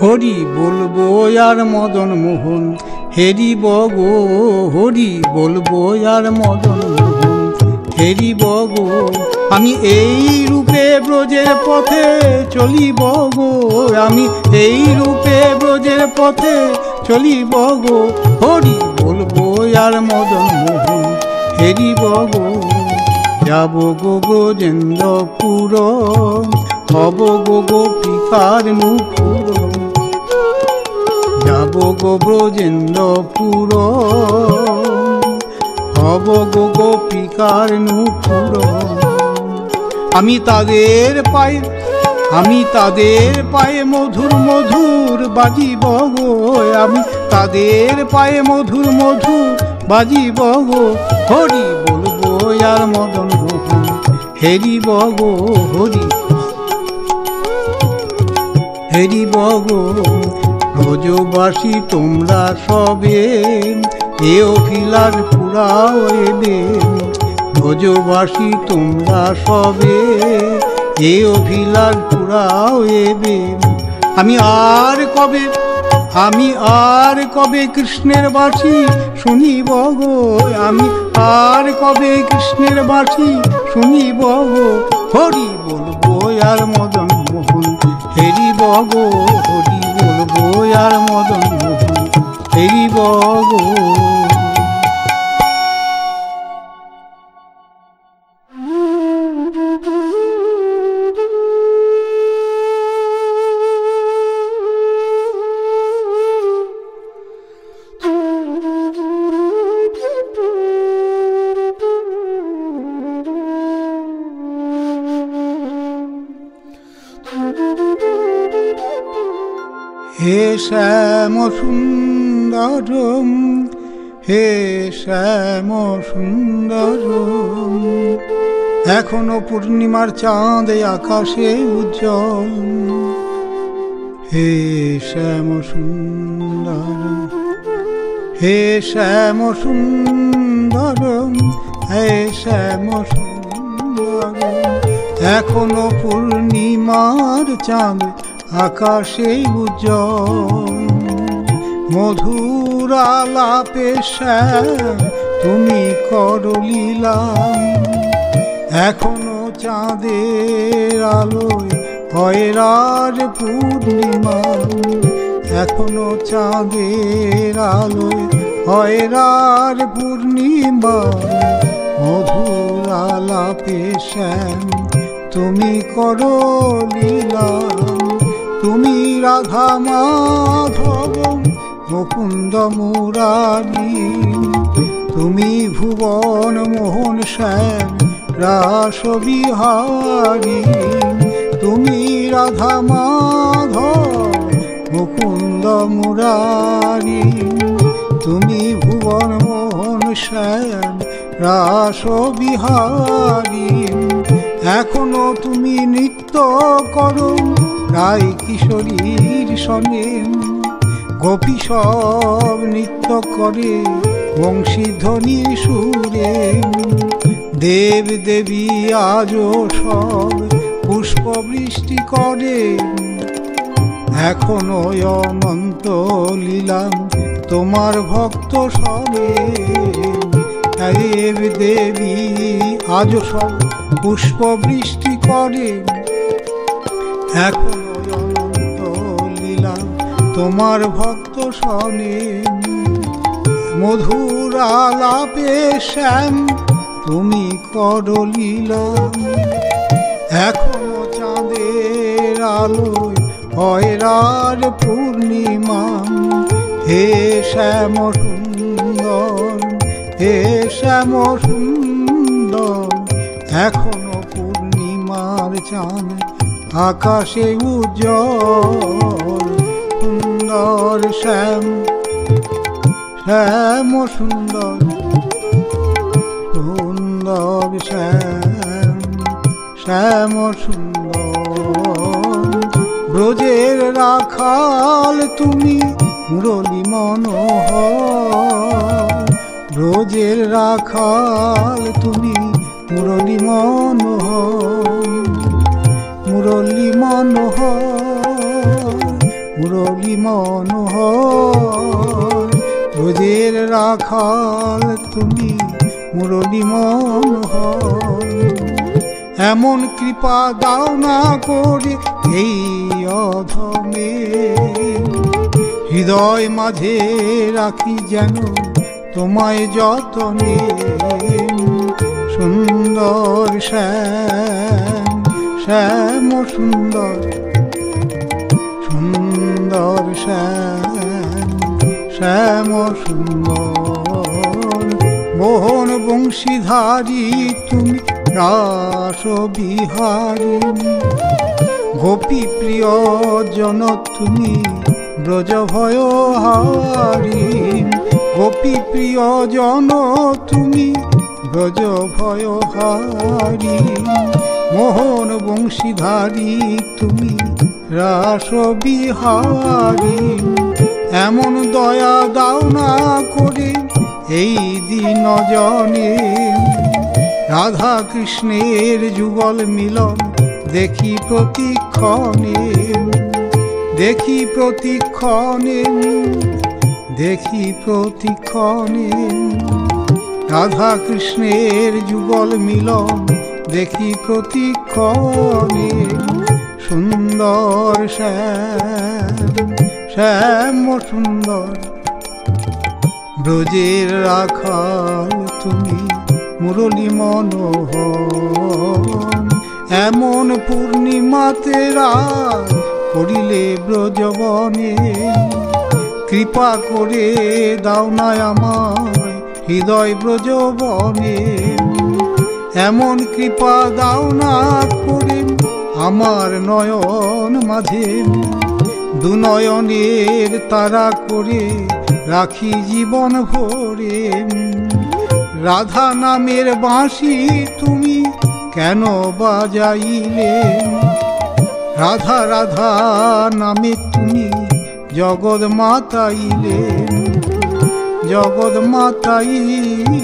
হরি বলবো আর মদন মোহন হেরি বগো, হরি বলবো আর মদন মোহন হেরি বগো। আমি এই রূপে ব্রজের পথে চলিব গো, আমি এই রূপে ব্রজের পথে চলিব গো। হরি বলবো আর মদন মোহন হেরি বগো। যাব গো ব্রজেন্দ্রপুর, হব গো গোপিকার নুপুর। যাব গো ব্রজেন্দ্রপুর, হব গো গোপিকার নুপুর। আমি তাদের পায়ে মধুর মধুর বাজিব গো, আমি তাদের পায়ে মধুর মধুর বাজিব গো। হরি বলবো আর মদন মোহন হেরিব গো, হরি হেরিব গো। ব্রজবাসী তোমরা সবে এ অভিলাষ পুরাও এবে, ব্রজবাসী তোমরা সবে এ অভিলাষ পুরাও এবে। আমি আর কবে কৃষ্ণের বাঁশি শুনিব গো, আমি আর কবে কৃষ্ণের বাঁশি শুনিব গো। হরি বলবো আর মদন মোহন হেরিব গো, হরি বলবো আর মদন মোহন হেরিব গো। হে শ্যাম সুন্দর, হে শ্যাম সুন্দর, এখনো পূর্ণিমার চাঁদ আকাশে উজ্জ্বল। হে শ্যাম সুন্দর, হে শ্যাম সুন্দর, হে শ্যাম সুন্দর, এখনো পূর্ণিমার চাঁদ আকাশে উজ্জ্বল। মধুর আলাপে শ্যাম তুমি করো লীলা, এখনো চাঁদের আলোয় হয় রাত পূর্ণিমা, এখনো চাঁদের আলোয় হয় রাত পূর্ণিমা। মধুর আলাপে শ্যাম তুমি করো লীলা, তুমি রাধা মাধব মুকুন্দ মুরারি, তুমি ভুবন মোহন শ্যাম রাস বিহারী। তুমি রাধা মাধব মুকুন্দ মুরারি, তুমি ভুবন মোহন শ্যাম রাস বিহারী। এখনো তুমি নৃত্য করো রায় কিশোরীর সনে, গোপী সব নৃত্য করে বংশীধ্বনি সুরে। দেব দেবী আজও সব পুষ্প বৃষ্টি করে, এখনো অনন্ত লীলা তোমার ভক্ত সবে। দেব দেবী আজও সব পুষ্প বৃষ্টি করে, এখনো অনন্ত লীলা তোমার ভক্ত শোনে। মধুর আলাপে শ্যাম তুমি করো লীলা, এখনো চাঁদের আলোয় হয় রাত পূর্ণিমা। হে শ্যাম সুন্দর, হে শ্যাম সুন্দর, এখনো পূর্ণিমার চাঁদ আকাশে উজ্জ্বল। সুন্দর শ্যাম, শ্যাম সুন্দর, সুন্দর শ্যাম, শ্যাম সুন্দর। ব্রজের রাখাল তুমি মুরলী মনোহর, ব্রজের রাখাল তুমি মুরলী মনোহর, মুরলী মনোহর, মুরলী মনোহর। ব্রজের রাখাল তুমি মুরলী মনোহর। এমন কৃপা দাও না করে এই অধমে, হৃদয় মাঝে রাখি যেন তোমায় যতনে। সুন্দর শ্যাম শ্যাম সুন্দর, সুন্দর শ্যাম শ্যাম সুন্দর। মোহন বংশীধারী তুমি রাস বিহারী, গোপী প্রিয় জন তুমি ব্রজ ভয়হারী। গোপী প্রিয় জন তুমি ব্রজ ভয়হারী। মোহন বংশীধারী তুমি রাস বিহারী। এমন দয়া দাও না করে এই দিন জনে, রাধা কৃষ্ণের যুগল মিলন দেখি প্রতিক্ষণে। দেখি প্রতিক্ষণে, দেখি প্রতিক্ষণে, রাধা কৃষ্ণের যুগল মিলন দেখি প্রতিক্ষণে। সুন্দর শ্যাম শ্যাম সুন্দর, ব্রজের রাখাল তুমি মুরলী মনোহর। এমন পূর্ণিমাতে রাত করিলে ব্রজবনে, কৃপা করে দাও না আমায় হৃদয় ব্রজবনে। এমন কৃপা দাও না করে আমার নয়ন মাঝে, দুনয়নের তারা করে রাখি জীবন ভরে। রাধা নামের বাঁশি তুমি কেন বাজাইলে, রাধা রাধা নামে তুমি জগৎ মাতাইলে, জগৎ মাতাইলে।